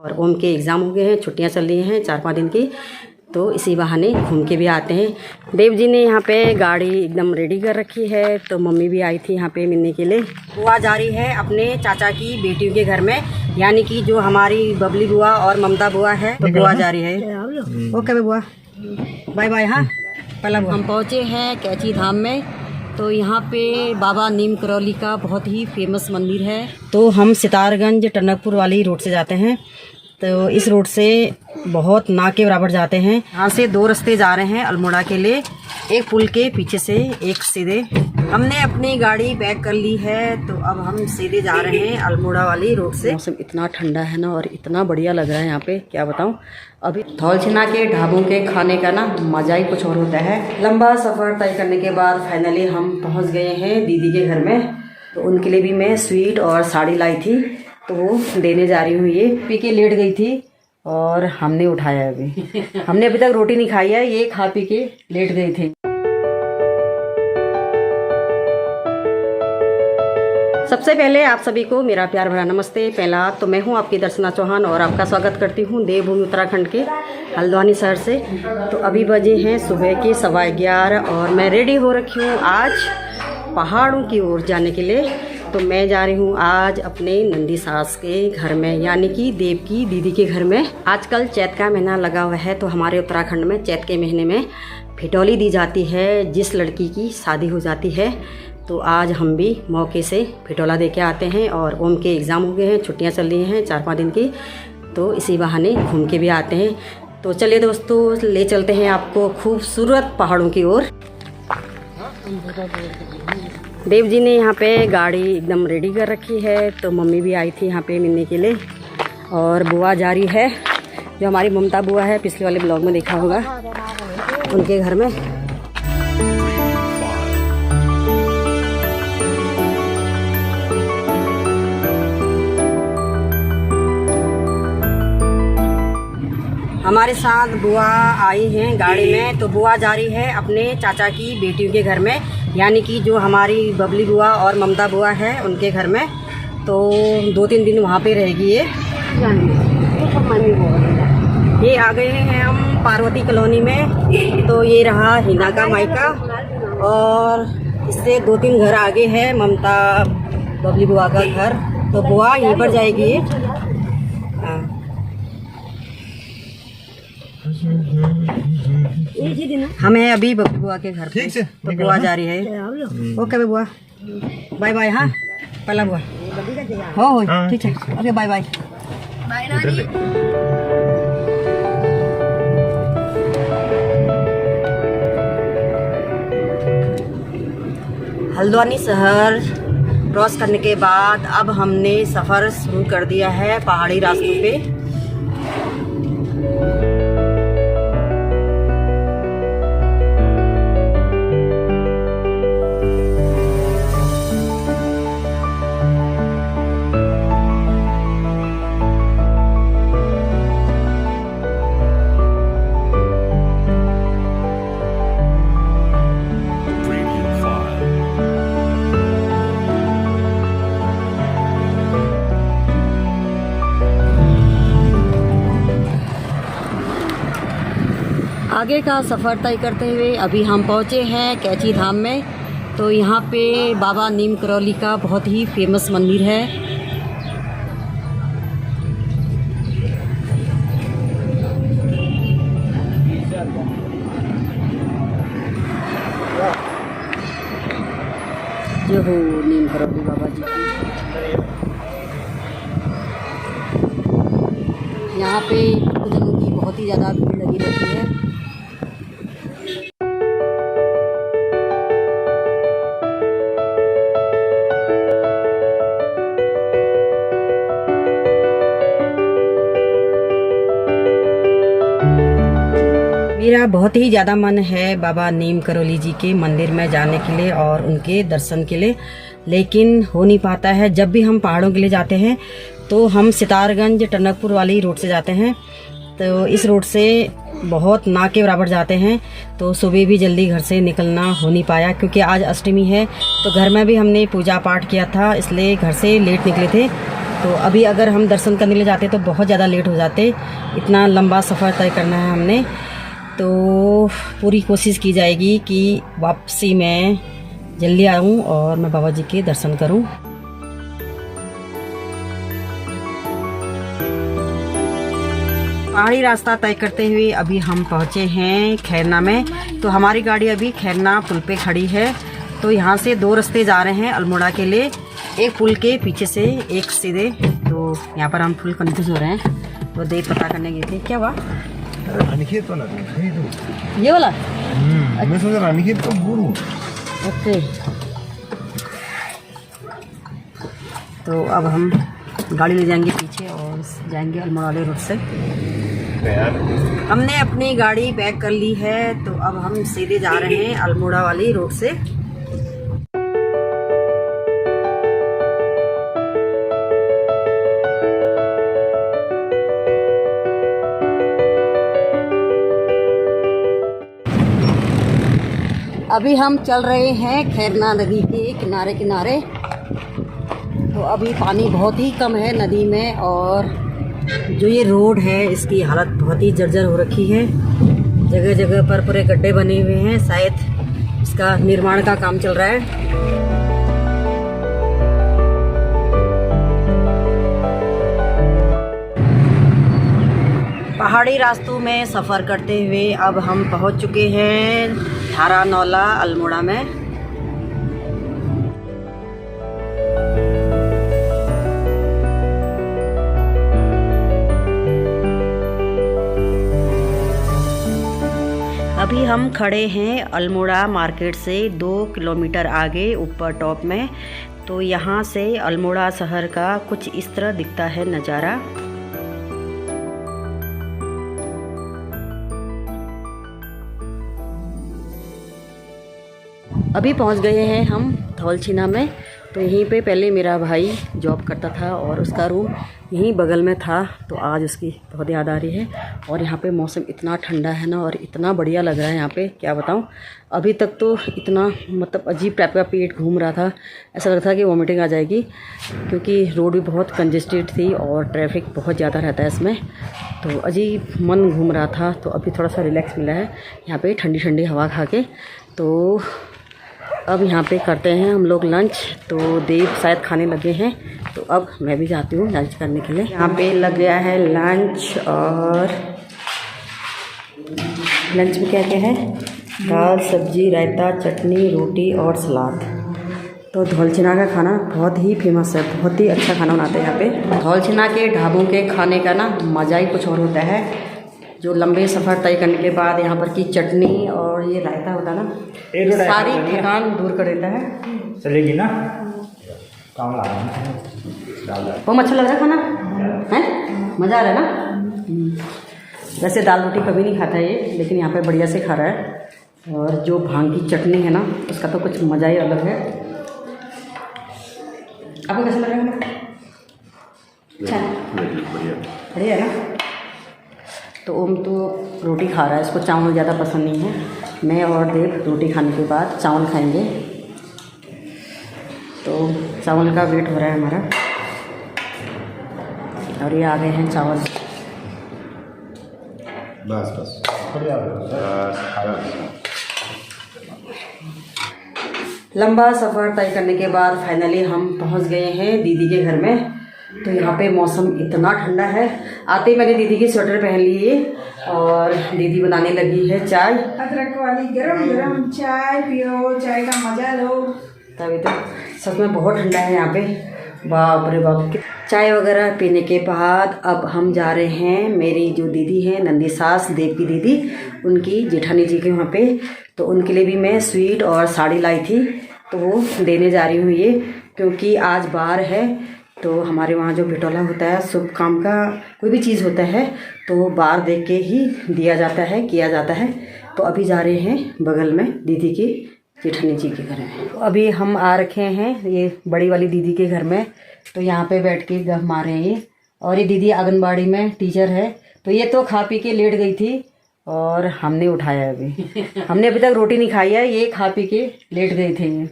और ओम के एग्ज़ाम हो गए हैं, छुट्टियां चल रही हैं 4-5 दिन की, तो इसी बहाने घूम के भी आते हैं। देव जी ने यहाँ पे गाड़ी एकदम रेडी कर रखी है, तो मम्मी भी आई थी यहाँ पे मिलने के लिए। बुआ जा रही है अपने चाचा की बेटियों के घर में, यानी कि जो हमारी बबली बुआ और ममता बुआ है, तो बुआ जा रही है। ओके बुआ, बाय बाय। हाँ, पहला हम पहुँचे हैं कैची धाम में। तो यहाँ पे बाबा नीम करौली का बहुत ही फेमस मंदिर है। तो हम सितारगंज टनकपुर वाली रोड से जाते हैं, तो इस रोड से बहुत ना के बराबर जाते हैं। यहाँ से 2 रास्ते जा रहे हैं अल्मोड़ा के लिए, एक पुल के पीछे से एक सीधे। हमने अपनी गाड़ी पैक कर ली है, तो अब हम सीधे जा रहे हैं अल्मोड़ा वाली रोड से। मौसम इतना ठंडा है ना, और इतना बढ़िया लग रहा है यहाँ पे, क्या बताऊँ। अभी धौलछिना के ढाबों के खाने का ना मज़ा ही कुछ और होता है। लंबा सफ़र तय करने के बाद फाइनली हम पहुँच गए हैं दीदी के घर में। तो उनके लिए भी मैं स्वीट और साड़ी लाई थी, तो वो देने जा रही हूँ। ये पी के लेट गई थी और हमने उठाया अभी। हमने अभी तक रोटी नहीं खाई है, ये खा पी के लेट गई थी। सबसे पहले आप सभी को मेरा प्यार भरा नमस्ते। पहला तो मैं हूँ आपकी दर्शना चौहान और आपका स्वागत करती हूँ देवभूमि उत्तराखंड के हल्द्वानी शहर से। तो अभी बजे हैं सुबह के 11:15 और मैं रेडी हो रखी हूँ आज पहाड़ों की ओर जाने के लिए। तो मैं जा रही हूँ आज अपने नंदी सास के घर में, यानी कि देव की दीदी के घर में। आजकल चैत का महीना लगा हुआ है, तो हमारे उत्तराखंड में चैत के महीने में फिटौली दी जाती है जिस लड़की की शादी हो जाती है। तो आज हम भी मौके से फिटौला दे के आते हैं। और ओम के एग्ज़ाम हो गए हैं, छुट्टियां चल रही हैं 4-5 दिन की, तो इसी बहाने घूम के भी आते हैं। तो चलिए दोस्तों, ले चलते हैं आपको खूबसूरत पहाड़ों की ओर। देव जी ने यहाँ पे गाड़ी एकदम रेडी कर रखी है, तो मम्मी भी आई थी यहाँ पे मिलने के लिए। और बुआ जा रही है, जो हमारी ममता बुआ है, पिछले वाले ब्लॉग में देखा होगा, उनके घर में। हमारे साथ बुआ आई हैं गाड़ी में। तो बुआ जा रही है अपने चाचा की बेटियों के घर में, यानी कि जो हमारी बबली बुआ और ममता बुआ है उनके घर में। तो 2-3 दिन वहाँ पे रहेगी ये। ये आ गए हैं हम पार्वती कॉलोनी में। तो ये रहा हिना का मायका, और इससे 2-3 घर आगे है ममता बबली बुआ का घर। तो बुआ यहीं पर जाएगी। हमें अभी बबली बुआ के घर पे, तो बुआ जा रही है। ओके बुआ, बाय बाय। हाँ, पहला बुआ हो ठीक है। Okay bye bye. हल्द्वानी शहर क्रॉस करने के बाद अब हमने सफ़र शुरू कर दिया है पहाड़ी रास्तों पे। आगे का सफ़र तय करते हुए अभी हम पहुँचे हैं कैची धाम में। तो यहाँ पे बाबा नीम करौली का बहुत ही फेमस मंदिर है। जो हो नीम करौली बाबा जी की। यहाँ पे भक्तजनों की बहुत ही ज़्यादा भीड़ लगी रहती है। मेरा बहुत ही ज़्यादा मन है बाबा नीम करौली जी के मंदिर में जाने के लिए और उनके दर्शन के लिए, लेकिन हो नहीं पाता है। जब भी हम पहाड़ों के लिए जाते हैं तो हम सितारगंज टनकपुर वाली रोड से जाते हैं। तो इस रोड से बहुत ना के बराबर जाते हैं। तो सुबह भी जल्दी घर से निकलना हो नहीं पाया, क्योंकि आज अष्टमी है। तो घर में भी हमने पूजा पाठ किया था, इसलिए घर से लेट निकले थे। तो अभी अगर हम दर्शन करने ले जाते तो बहुत ज़्यादा लेट हो जाते, इतना लंबा सफ़र तय करना है हमने। तो पूरी कोशिश की जाएगी कि वापसी में जल्दी आऊँ और मैं बाबा जी के दर्शन करूँ। पहाड़ी रास्ता तय करते हुए अभी हम पहुँचे हैं खैरना में। तो हमारी गाड़ी अभी खैरना पुल पे खड़ी है। तो यहाँ से 2 रास्ते जा रहे हैं अल्मोड़ा के लिए, एक पुल के पीछे से एक सीधे। तो यहाँ पर हम फुल कंफ्यूज हो रहे हैं, तो देख पता करने गए थे। क्या हुआ? रानीखेत वाला ये वाला मैं सोचा रानीखेत तो गुरु। ओके, तो अब हम गाड़ी ले जाएंगे पीछे और जाएंगे अल्मोड़ा वाले रोड से। हमने अपनी गाड़ी पैक कर ली है, तो अब हम सीधे जा रहे हैं अल्मोड़ा वाली रोड से। अभी हम चल रहे हैं खैरना नदी के किनारे किनारे। तो अभी पानी बहुत ही कम है नदी में, और जो ये रोड है इसकी हालत बहुत ही जर्जर हो रखी है। जगह जगह पर पूरे गड्ढे बने हुए हैं, शायद इसका निर्माण का काम चल रहा है। पहाड़ी रास्तों में सफ़र करते हुए अब हम पहुंच चुके हैं धारानौला अल्मोड़ा में। अभी हम खड़े हैं अल्मोड़ा मार्केट से 2 किलोमीटर आगे ऊपर टॉप में। तो यहाँ से अल्मोड़ा शहर का कुछ इस तरह दिखता है नज़ारा। अभी पहुँच गए हैं हम धौलछिना में। तो यहीं पे पहले मेरा भाई जॉब करता था और उसका रूम यहीं बगल में था। तो आज उसकी बहुत याद आ रही है। और यहाँ पे मौसम इतना ठंडा है ना, और इतना बढ़िया लग रहा है यहाँ पे, क्या बताऊँ। अभी तक तो इतना मतलब अजीब टाइप का पेट घूम रहा था, ऐसा लग रहा था कि वॉमिटिंग आ जाएगी, क्योंकि रोड भी बहुत कंजेस्टेड थी और ट्रैफिक बहुत ज़्यादा रहता है इसमें। तो अजीब मन घूम रहा था। तो अभी थोड़ा सा रिलैक्स मिला है यहाँ पर ठंडी ठंडी हवा खा के। तो अब यहाँ पे करते हैं हम लोग लंच। तो देव शायद खाने लगे हैं, तो अब मैं भी जाती हूँ लंच करने के लिए। यहाँ पे लग गया है लंच, और लंच में क्या क्या है? दाल, सब्जी, रायता, चटनी, रोटी और सलाद। तो धौलछिना का खाना बहुत ही फेमस है, बहुत ही अच्छा खाना बनाते हैं यहाँ पे। धौलछिना के ढाबों के खाने का ना मज़ा ही कुछ और होता है। जो लंबे सफ़र तय करने के बाद यहाँ पर की चटनी और ये रायता होता है ना, ये सारी थकान दूर कर देता है। चलेगी ना? काम ला रहा है। बहुत अच्छा लग रहा है खाना, है मज़ा आ रहा है ना। वैसे दाल रोटी कभी नहीं खाता ये, लेकिन यहाँ पे बढ़िया से खा रहा है। और जो भांग की चटनी है ना, उसका तो कुछ मज़ा ही अलग है। आपको कैसा लग रहा है? अच्छा बढ़िया है ना। तो ओम तो रोटी खा रहा है, इसको चावल ज़्यादा पसंद नहीं है। मैं और देव रोटी खाने के बाद चावल खाएंगे। तो चावल का वेट हो रहा है हमारा, और ये आ गए हैं चावल। बस बस लंबा सफ़र तय करने के बाद फाइनली हम पहुंच गए हैं दीदी के घर में। तो यहाँ पे मौसम इतना ठंडा है। आते ही मैंने दीदी की स्वेटर पहन ली है, और दीदी बनाने लगी है चाय, अदरक वाली गरम गरम चाय पियो, चाय का मजा लो। तभी तो सच में बहुत ठंडा है यहाँ पे, बाप रे बाप। चाय वगैरह पीने के बाद अब हम जा रहे हैं मेरी जो दीदी है नंदी सास, देव की दीदी, उनकी जेठानी जी के वहाँ पे। तो उनके लिए भी मैं स्वीट और साड़ी लाई थी, तो वो देने जा रही हूँ ये, क्योंकि आज बार है। तो हमारे वहाँ जो बिटौला होता है, शुभ काम का कोई भी चीज़ होता है तो बार देख के ही दिया जाता है, किया जाता है। तो अभी जा रहे हैं बगल में दीदी की जेठानी जी के घर में। तो अभी हम आ रखे हैं ये बड़ी वाली दीदी के घर में। तो यहाँ पे बैठ के गप मारे हैं ये। और ये दीदी आंगनबाड़ी में टीचर है। तो ये तो खा पी के लेट गई थी और हमने उठाया अभी। हमने अभी तक रोटी नहीं खाई है, ये खा पी के लेट गए थे ये।